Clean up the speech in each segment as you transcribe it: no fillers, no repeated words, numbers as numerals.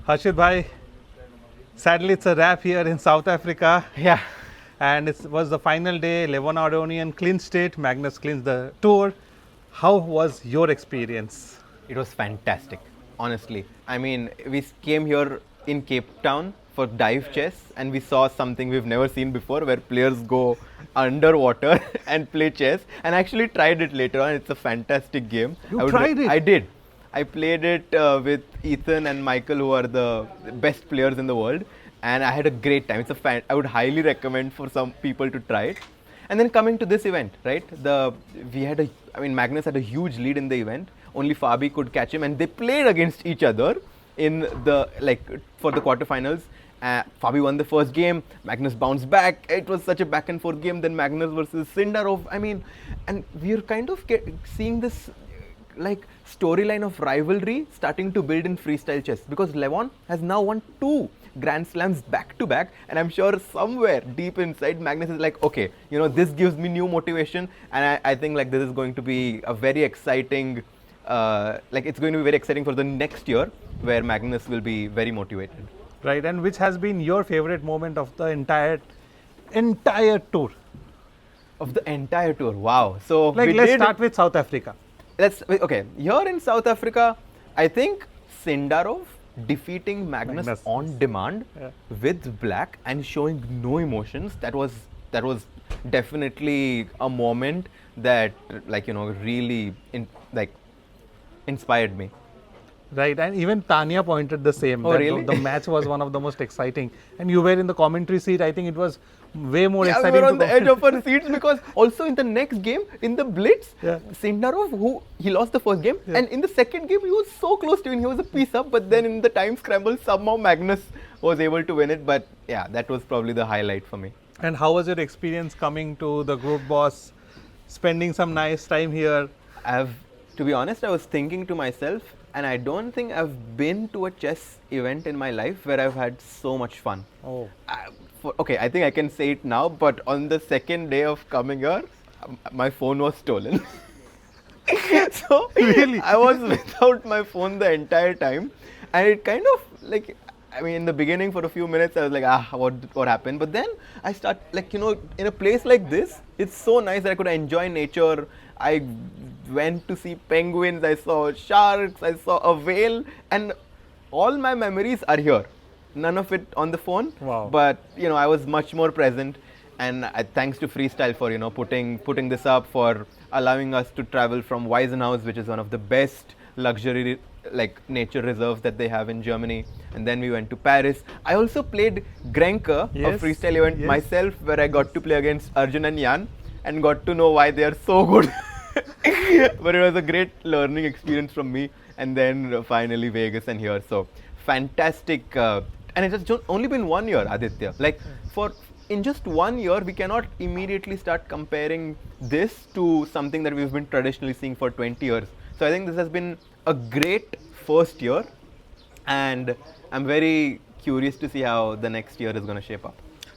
Harshit bhai, sadly it's a wrap here in South Africa. Yeah. And it was the final day. Levon Oudonian clinched it. Magnus clinched the tour. How was your experience? It was fantastic, honestly. I mean, we came here in Cape Town for dive chess and we saw something we've never seen before where players go underwater and play chess. And I actually tried it later on. It's a fantastic game. You tried it? I did. I played it with Ethan and Michael, who are the best players in the world. And I had a great time. I would highly recommend for some people to try it. And then coming to this event, right? Magnus had a huge lead in the event. Only Fabi could catch him, and they played against each other in the for the quarterfinals. Fabi won the first game. Magnus bounced back. It was such a back and forth game. Then Magnus versus Sindarov. And we're kind of seeing this storyline of rivalry starting to build in freestyle chess, because Levon has now won 2 Grand Slams back to back, and I'm sure somewhere deep inside Magnus is like, okay, this gives me new motivation, and I think this is going to be a very exciting, it's going to be very exciting for the next year where Magnus will be very motivated. Right, and which has been your favorite moment of the entire tour? Of the entire tour, wow. So let's start with South Africa. Okay, here in South Africa, I think Sindarov defeating Magnus on demand with black and showing no emotions, that was definitely a moment that really inspired me. Right, and even Tania pointed the same. Oh, really? The match was one of the most exciting, and you were in the commentary seat. I think it was way more exciting. We were on the edge of our seats, because also in the next game, in the blitz, Sindarov, he lost the first game, and in the second game he was so close to him. He was a piece up, but then in the time scramble, somehow Magnus was able to win it. But yeah, that was probably the highlight for me. And how was your experience coming to the group boss, spending some nice time here? To be honest, I was thinking to myself, and I don't think I've been to a chess event in my life where I've had so much fun. Oh. Okay, I think I can say it now, but on the second day of coming here, my phone was stolen. So really? I was without my phone the entire time, and it kind of in the beginning for a few minutes I was like, what happened? But then I start in a place like this, it's so nice that I could enjoy nature. I went to see penguins, I saw sharks, I saw a whale, and all my memories are here. None of it on the phone. Wow. But I was much more present, and thanks to FreeStyle for putting this up, for allowing us to travel from Waisenhaus, which is one of the best luxury nature reserves that they have in Germany, and then we went to Paris. I also played Grenke, a freestyle event myself, where I got to play against Arjun and Jan and got to know why they are so good. But it was a great learning experience from me, and then finally Vegas and here. So fantastic, and it has only been 1 year, Aditya. In just 1 year, we cannot immediately start comparing this to something that we've been traditionally seeing for 20 years. So I think this has been a great first year, and I'm very curious to see how the next year is going to shape up.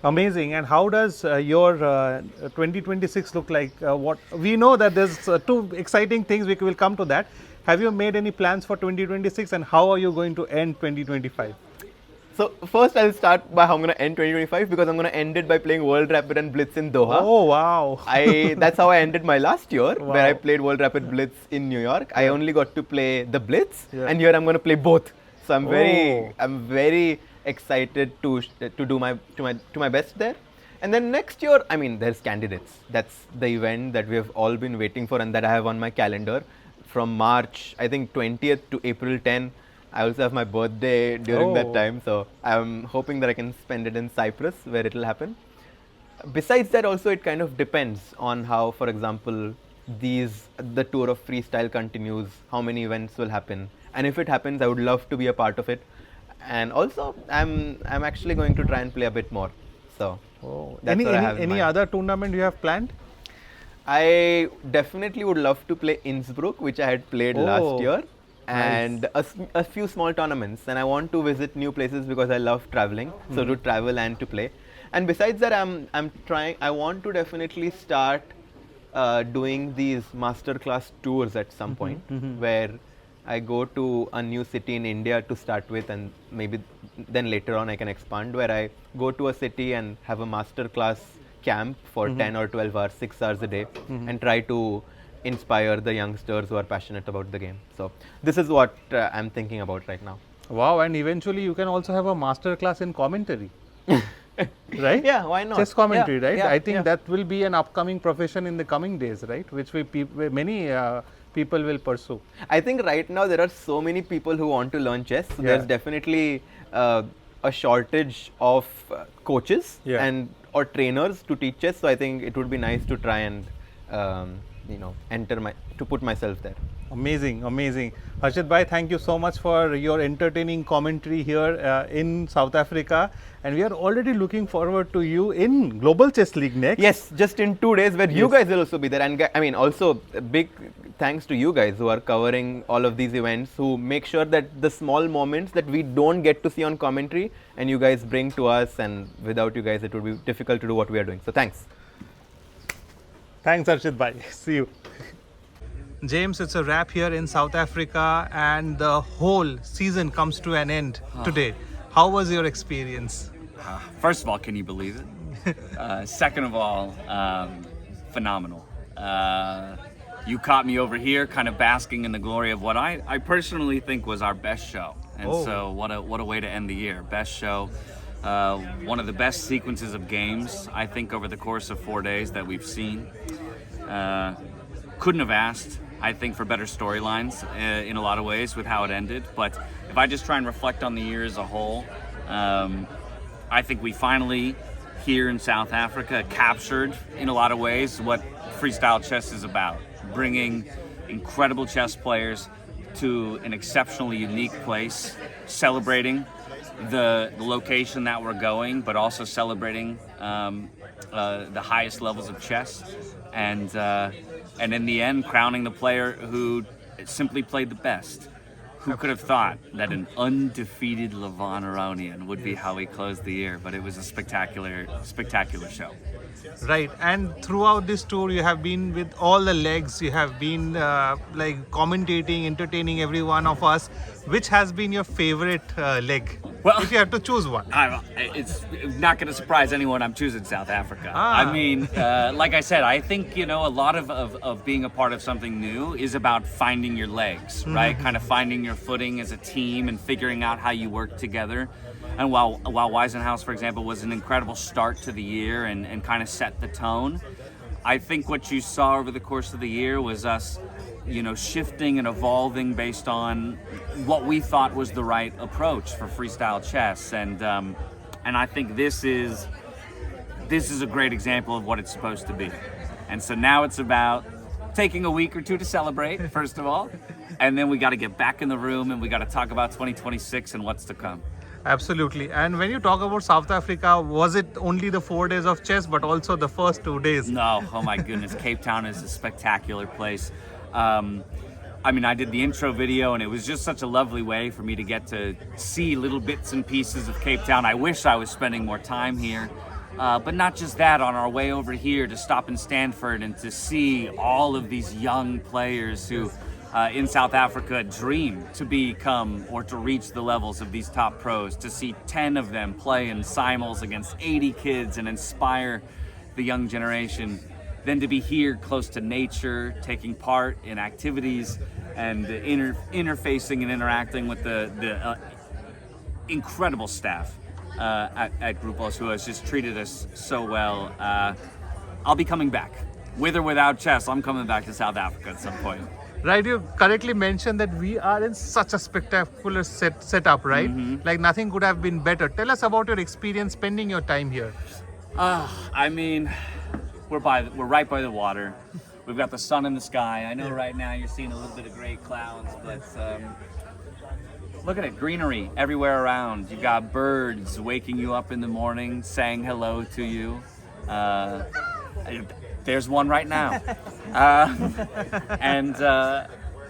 Amazing. And how does your 2026 look like? What we know that there's 2 exciting things. We will come to that. Have you made any plans for 2026, and how are you going to end 2025? So first I'll start by how I'm going to end 2025, because I'm going to end it by playing World Rapid and Blitz in Doha. Oh wow! That's how I ended my last year, where I played World Rapid Blitz in New York. I only got to play the Blitz, and here I'm going to play both. So I'm very excited to do my best there. And then next year, there's Candidates. That's the event that we have all been waiting for, and that I have on my calendar from March, I think 20th to April 10. I also have my birthday during that time, so I'm hoping that I can spend it in Cyprus, where it will happen. Besides that, also it kind of depends on how, for example, the tour of freestyle continues, how many events will happen, and if it happens, I would love to be a part of it. And also, I'm actually going to try and play a bit more. So that's what I have in mind. Any other tournament you have planned? I definitely would love to play Innsbruck, which I had played last year. And a few small tournaments, and I want to visit new places because I love traveling. So to travel and to play. And besides that, I want to definitely start doing these masterclass tours at some point, where I go to a new city in India to start with, and maybe then later on I can expand, where I go to a city and have a master class camp for 10 or 12 hours, 6 hours a day, and try to inspire the youngsters who are passionate about the game. So this is what I'm thinking about right now. Wow, and eventually you can also have a master class in commentary. Right? Yeah, why not? Chess commentary, Yeah, right? yeah, I think yeah. that will be an upcoming profession in the coming days, right? Which many people will pursue. I think right now there are so many people who want to learn chess. So Yeah. there's definitely a shortage of coaches Yeah. and or trainers to teach chess. So I think it would be nice to try and put myself there. Amazing, amazing. Harshit bhai, thank you so much for your entertaining commentary here in South Africa. And we are already looking forward to you in Global Chess League next. Yes, just in 2 days, where you Yes. guys will also be there. And I mean, also a big thanks to you guys who are covering all of these events, who make sure that the small moments that we don't get to see on commentary, and you guys bring to us. And without you guys, it would be difficult to do what we are doing. So thanks. Thanks, Harshit bhai. See you. James, it's a wrap here in South Africa, and the whole season comes to an end today. How was your experience? First of all, can you believe it? Second of all, phenomenal. You caught me over here kind of basking in the glory of what I personally think was our best show. And so what a way to end the year. Best show. One of the best sequences of games, I think, over the course of 4 days that we've seen. Couldn't have asked, I think, for better storylines in a lot of ways with how it ended. But if I just try and reflect on the year as a whole, I think we finally, here in South Africa, captured in a lot of ways what freestyle chess is about. Bringing incredible chess players to an exceptionally unique place, celebrating the location that we're going, but also celebrating the highest levels of chess, and in the end, crowning the player who simply played the best. Who could have thought that an undefeated Levon Aronian would be how we closed the year? But it was a spectacular show. Right, and throughout this tour, you have been with all the legs. You have been like commentating, entertaining every one of us. Which has been your favorite leg? Well, if you have to choose one. It's not going to surprise anyone. I'm choosing South Africa. Ah. I mean, like I said, I think, a lot of being a part of something new is about finding your legs, right? Kind of finding your footing as a team and figuring out how you work together. And while Weisenhouse, for example, was an incredible start to the year and kind of set the tone, I think what you saw over the course of the year was us, shifting and evolving based on what we thought was the right approach for freestyle chess. And I think this is a great example of what it's supposed to be. And so now it's about taking a week or two to celebrate, first of all, and then we got to get back in the room and we got to talk about 2026 and what's to come. Absolutely. And when you talk about South Africa, was it only the 4 days of chess, but also the first 2 days? No, oh my goodness, Cape Town is a spectacular place. I mean, I did the intro video and it was just such a lovely way for me to get to see little bits and pieces of Cape Town. I wish I was spending more time here. But not just that, on our way over here to stop in Stanford and to see all of these young players who in South Africa dream to become or to reach the levels of these top pros, to see 10 of them play in simuls against 80 kids and inspire the young generation, then to be here close to nature, taking part in activities and interfacing and interacting with the incredible staff at Grupos, who has just treated us so well. I'll be coming back. With or without chess, I'm coming back to South Africa at some point. Right, you correctly mentioned that we are in such a spectacular setup, right? Like nothing could have been better. Tell us about your experience spending your time here. I mean, we're right by the water. We've got the sun in the sky. I know right now you're seeing a little bit of gray clouds, but look at it, greenery everywhere around. You've got birds waking you up in the morning, saying hello to you. There's one right now.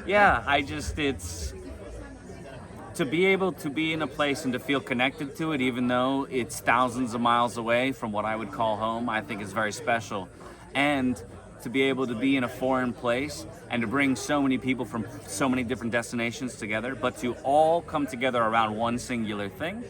It's to be able to be in a place and to feel connected to it, even though it's thousands of miles away from what I would call home, I think is very special. And to be able to be in a foreign place and to bring so many people from so many different destinations together, but to all come together around one singular thing.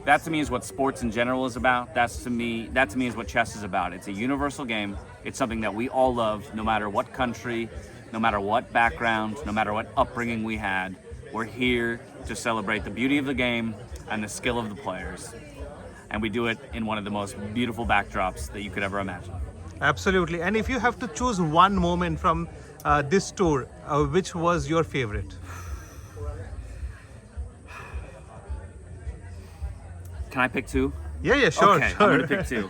That to me is what sports in general is about. That to me is what chess is about. It's a universal game. It's something that we all love, no matter what country, no matter what background, no matter what upbringing we had. We're here to celebrate the beauty of the game and the skill of the players. And we do it in one of the most beautiful backdrops that you could ever imagine. Absolutely. And if you have to choose one moment from this tour, which was your favorite? Can I pick two? Yeah, sure, Okay, sure. I'm gonna pick two.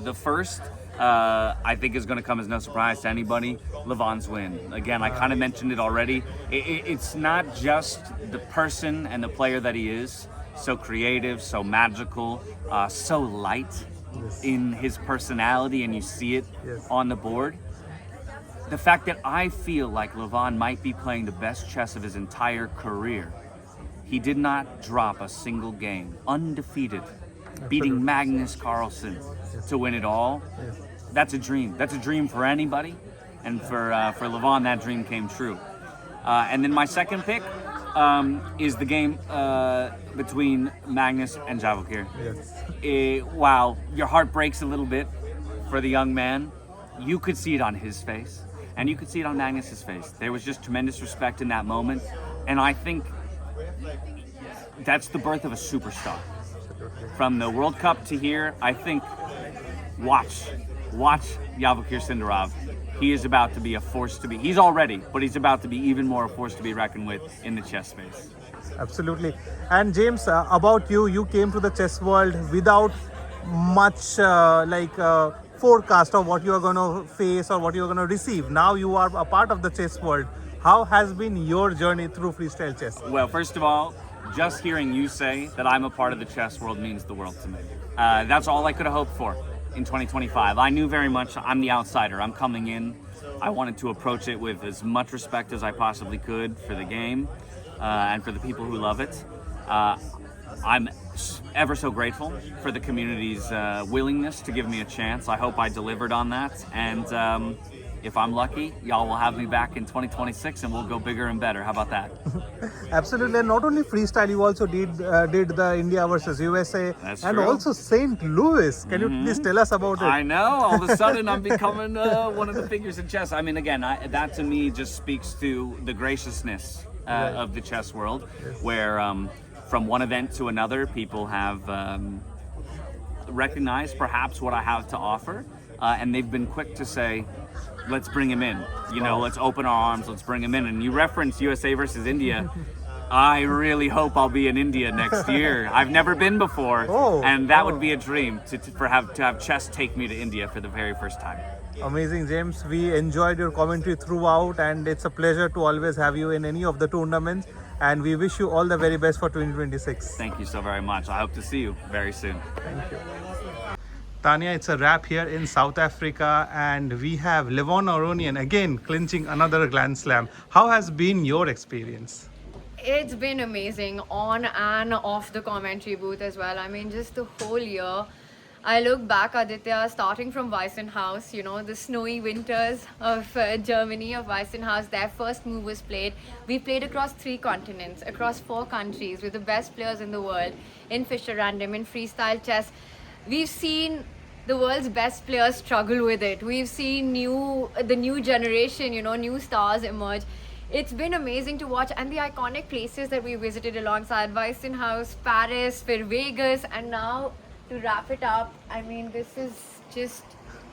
The first, I think, is gonna come as no surprise to anybody. Levon's win. Again, I kind of mentioned it already. It's not just the person and the player that he is. So creative, so magical, so light in his personality, and you see it on the board. The fact that I feel like Levon might be playing the best chess of his entire career. He did not drop a single game, undefeated, beating Magnus Carlsen to win it all. That's a dream. That's a dream for anybody, and for Levon, that dream came true. And then my second pick is the game between Magnus and Javokir. Wow, your heart breaks a little bit for the young man. You could see it on his face, and you could see it on Magnus's face. There was just tremendous respect in that moment, and I think that's the birth of a superstar. From the World Cup to here, I think, watch Javokir Sindarov. He is about to be a force to be. He's already, but he's about to be even more a force to be reckoned with in the chess space. Absolutely. And James, about you, you came to the chess world without much forecast of what you are going to face or what you are going to receive. Now you are a part of the chess world. How has been your journey through freestyle chess? Well, first of all, just hearing you say that I'm a part of the chess world means the world to me. That's all I could have hoped for in 2025. I knew very much I'm the outsider. I'm coming in. I wanted to approach it with as much respect as I possibly could for the game and for the people who love it. I'm ever so grateful for the community's willingness to give me a chance. I hope I delivered on that. And if I'm lucky, y'all will have me back in 2026 and we'll go bigger and better. How about that? Absolutely. And not only freestyle, you also did the India versus USA. That's and true. also St. Louis. Can you please tell us about it? I know. All of a sudden, I'm becoming one of the figures in chess. I mean, again, that to me just speaks to the graciousness of the chess world, where from one event to another, people have recognized perhaps what I have to offer, and they've been quick to say, let's bring him in. Let's open our arms, let's bring him in. And you referenced USA versus India. I really hope I'll be in India next year. I've never been before, and that would be a dream to have chess take me to India for the very first time. Amazing, James. We enjoyed your commentary throughout, and it's a pleasure to always have you in any of the tournaments. And we wish you all the very best for 2026. Thank you so very much. I hope to see you very soon. Thank you. Tania, it's a wrap here in South Africa, and we have Levon Aronian again clinching another Grand Slam. How has been your experience? It's been amazing on and off the commentary booth as well. I mean, just the whole year. I look back, Aditya, starting from Weissenhaus, the snowy winters of Germany, of Weissenhaus, their first move was played. We played across 3 continents, across 4 countries, with the best players in the world, in Fischer Random, in freestyle chess. We've seen the world's best players struggle with it. We've seen the new generation, new stars emerge. It's been amazing to watch, and the iconic places that we visited alongside Weissenhaus, Paris, Vegas, and now to wrap it up, I mean, this is just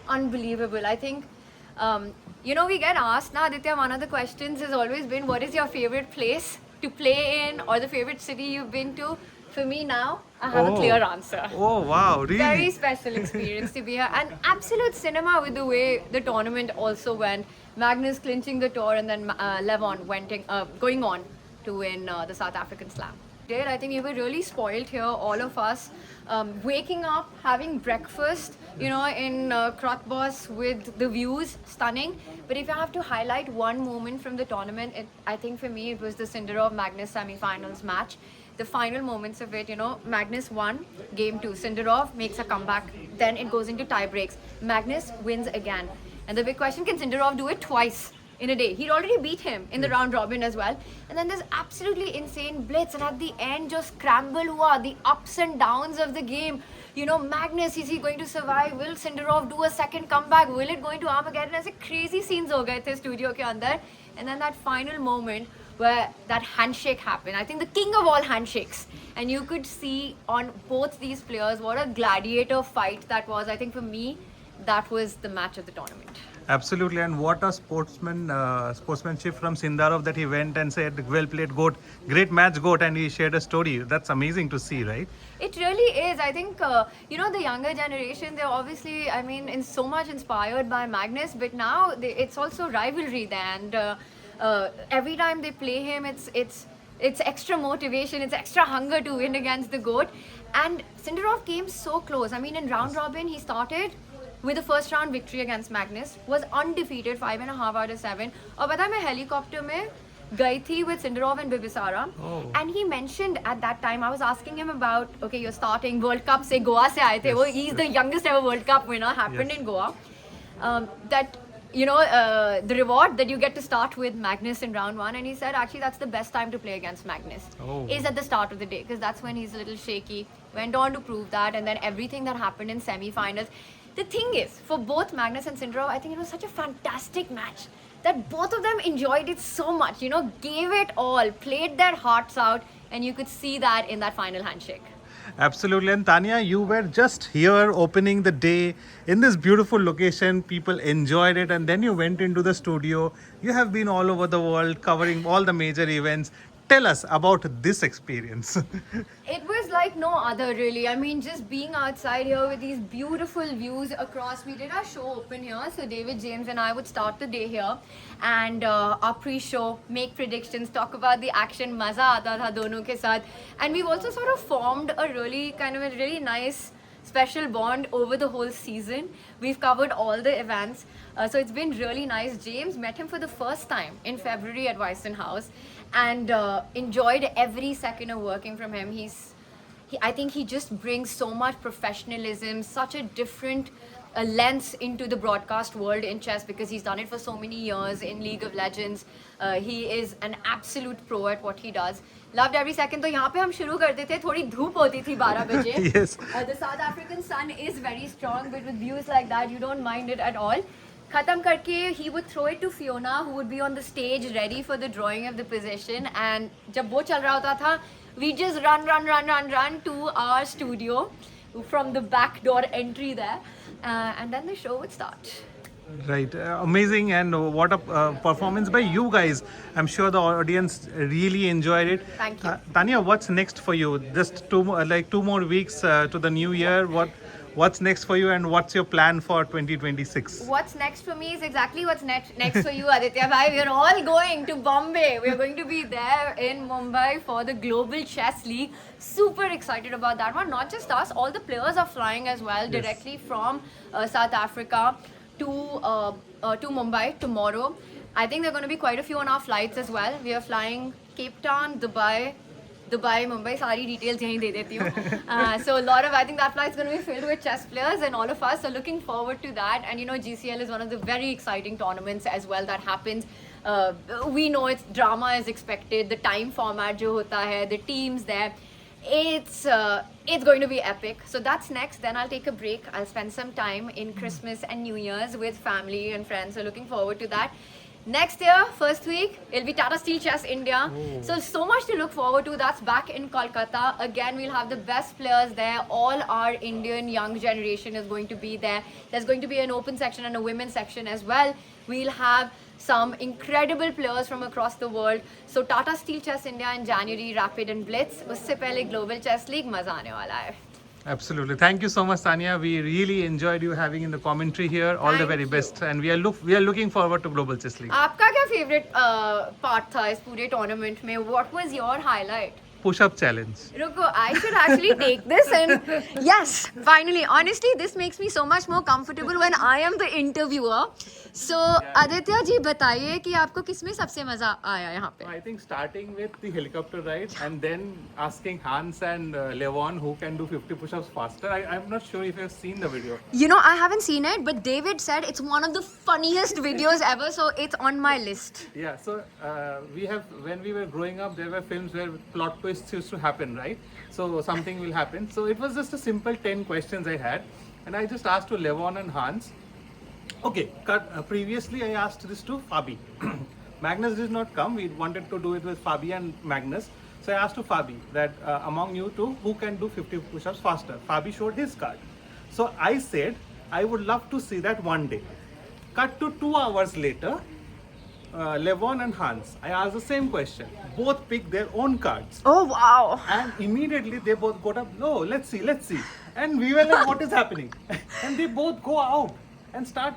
unbelievable. I think, we get asked now, Aditya, one of the questions has always been, what is your favorite place to play in, or the favorite city you've been to? For me now, I have a clear answer. Oh, wow, really? Very special experience to be here. And absolute cinema with the way the tournament also went. Magnus clinching the tour, and then Levon going on to win the South African Slam. I think we were really spoiled here, all of us. Waking up, having breakfast, in Krotbos with the views, stunning. But if I have to highlight one moment from the tournament, I think for me it was the Sindarov-Magnus semi-finals match. The final moments of it, Magnus won game 2. Sindarov makes a comeback. Then it goes into tie breaks. Magnus wins again. And the big question, can Sindarov do it twice in a day? He'd already beat him in the round robin as well. And then there's absolutely insane blitz. And at the end, just scramble hua, the ups and downs of the game. You know, Magnus, is he going to survive? Will Sindarov do a second comeback? Will it go into Armageddon? As crazy scenes ho gaye the studio ke andar. And then that final moment where that handshake happened. I think the king of all handshakes. And you could see on both these players what a gladiator fight that was. I think for me, that was the match of the tournament. Absolutely, and what a sportsmanship from Sindarov that he went and said, "Well played, goat, great match, goat," and he shared a story. That's amazing to see, right? It really is. I think, the younger generation, they're obviously, in so much inspired by Magnus, but now it's also rivalry there. And every time they play him, it's extra motivation, it's extra hunger to win against the GOAT. And Sindarov came so close. In round robin, he started with a first round victory against Magnus, was undefeated, 5.5 out of 7. और पता है मैं helicopter में गई थी with Sindarov and Bibisara. And he mentioned at that time, I was asking him about, okay, you're starting World Cup से Goa से आए थे. He's the youngest ever World Cup winner, happened in Goa. The reward that you get to start with Magnus in round 1, and he said actually that's the best time to play against Magnus is at the start of the day, because that's when he's a little shaky. Went on to prove that, and then everything that happened in semi-finals. The thing is, for both Magnus and Sindarov, I think it was such a fantastic match that both of them enjoyed it so much, gave it all, played their hearts out, and you could see that in that final handshake. Absolutely. And Tania, you were just here opening the day in this beautiful location. People enjoyed it, and then you went into the studio. You have been all over the world covering all the major events. Tell us about this experience. It was like no other, really. Just being outside here with these beautiful views across. We did our show open here, so David, James and I would start the day here, and our pre-show, make predictions, talk about the action. Maza aata tha dono ke saath. And we've also sort of formed a really nice special bond over the whole season. We've covered all the events, so it's been really nice. James, met him for the first time in February at Weissenhaus House, and enjoyed every second of working from him. I think he just brings so much professionalism, such a different lens into the broadcast world in chess, because he's done it for so many years in League of Legends. He is an absolute pro at what he does. Loved every second. तो यहाँ पे हम शुरू करते थे, थोड़ी धूप होती थी 12 बजे. Yes. The South African sun is very strong, but with views like that, you don't mind it at all. Khatam karke, he would throw it to Fiona, who would be on the stage ready for the drawing of the position. And जब वो चल रहा होता था, we just run to our studio from the back door entry there, and then the show would start. Right, amazing, and what a performance by you guys. I'm sure the audience really enjoyed it. Thank you. Tania, what's next for you? Just two more weeks to the new year. What's next for you, and what's your plan for 2026? What's next for me is exactly what's next for you, Aditya bhai. We're all going to Bombay. We're going to be there in Mumbai for the Global Chess League. Super excited about that one. Not just us, all the players are flying as well, directly from South Africa to Mumbai tomorrow. I think there are going to be quite a few on our flights as well. We are flying Cape Town, Dubai, Mumbai, सारी details यहीं दे देती हूँ. So a lot of, I think that flight is going to be filled with chess players, and all of us are looking forward to that. And GCL is one of the very exciting tournaments as well that happens. We know its drama is expected, the time format जो होता है, the teams there. It's going to be epic. So that's next. Then I'll take a break. I'll spend some time in Christmas and New Year's with family and friends. So looking forward to that. Next year, first week, it'll be Tata Steel Chess India. So much to look forward to. That's back in Kolkata. Again, we'll have the best players there. All our Indian young generation is going to be there. There's going to be an open section and a women's section as well. We'll have some incredible players from across the world. So Tata Steel Chess India in January, Rapid and Blitz. Usse pehle Global Chess League, maza aane wala hai. Absolutely. Thank you so much, Tania. We really enjoyed you having in the commentary here. All the very best. And we are looking forward to Global Chess League. आपका क्या favorite part था इस पूरे tournament में? What was your highlight? Push-up challenge. Ruko, I should actually take this, and yes, finally. Honestly, this makes me so much more comfortable when I am the interviewer. So Aditya ji बताइए कि आपको किसमें सबसे मजा आया यहाँ पे? I think starting with the helicopter ride and then asking Hans and Levon who can do 50 push-ups faster. I'm not sure if you've seen the video. You know, I haven't seen it, but David said it's one of the funniest videos ever, so it's on my list. Yeah, so when we were growing up, there were films where plot twists used to happen, right? So something will happen. So it was just a simple 10 questions I had, and I just asked to Levon and Hans. Okay, previously I asked this to Fabi. Magnus did not come. We wanted to do it with Fabi and Magnus. So I asked to Fabi that among you two, who can do 50 push-ups faster? Fabi showed his card. So I said, I would love to see that one day. Cut to 2 hours later, Levon and Hans, I asked the same question. Both picked their own cards. Oh wow! And immediately they both got up, no, let's see. And we were like, what is happening? And they both go out and start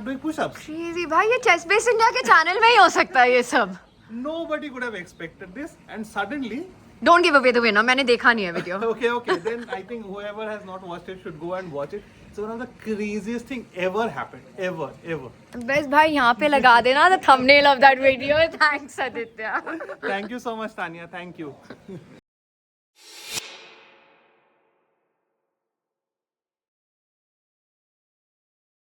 doing push-ups. Crazy, भाई ये ChessBase India के channel में ही हो सकता है ये सब. Nobody could have expected this, and suddenly. Don't give away the winner. मैंने देखा नहीं है video. Okay. Then I think whoever has not watched it should go and watch it. It's one of the craziest thing ever happened. Ever. बस भाई यहाँ पे लगा देना the thumbnail of that video. Thanks Aditya. Thank you so much, Tania. Thank you.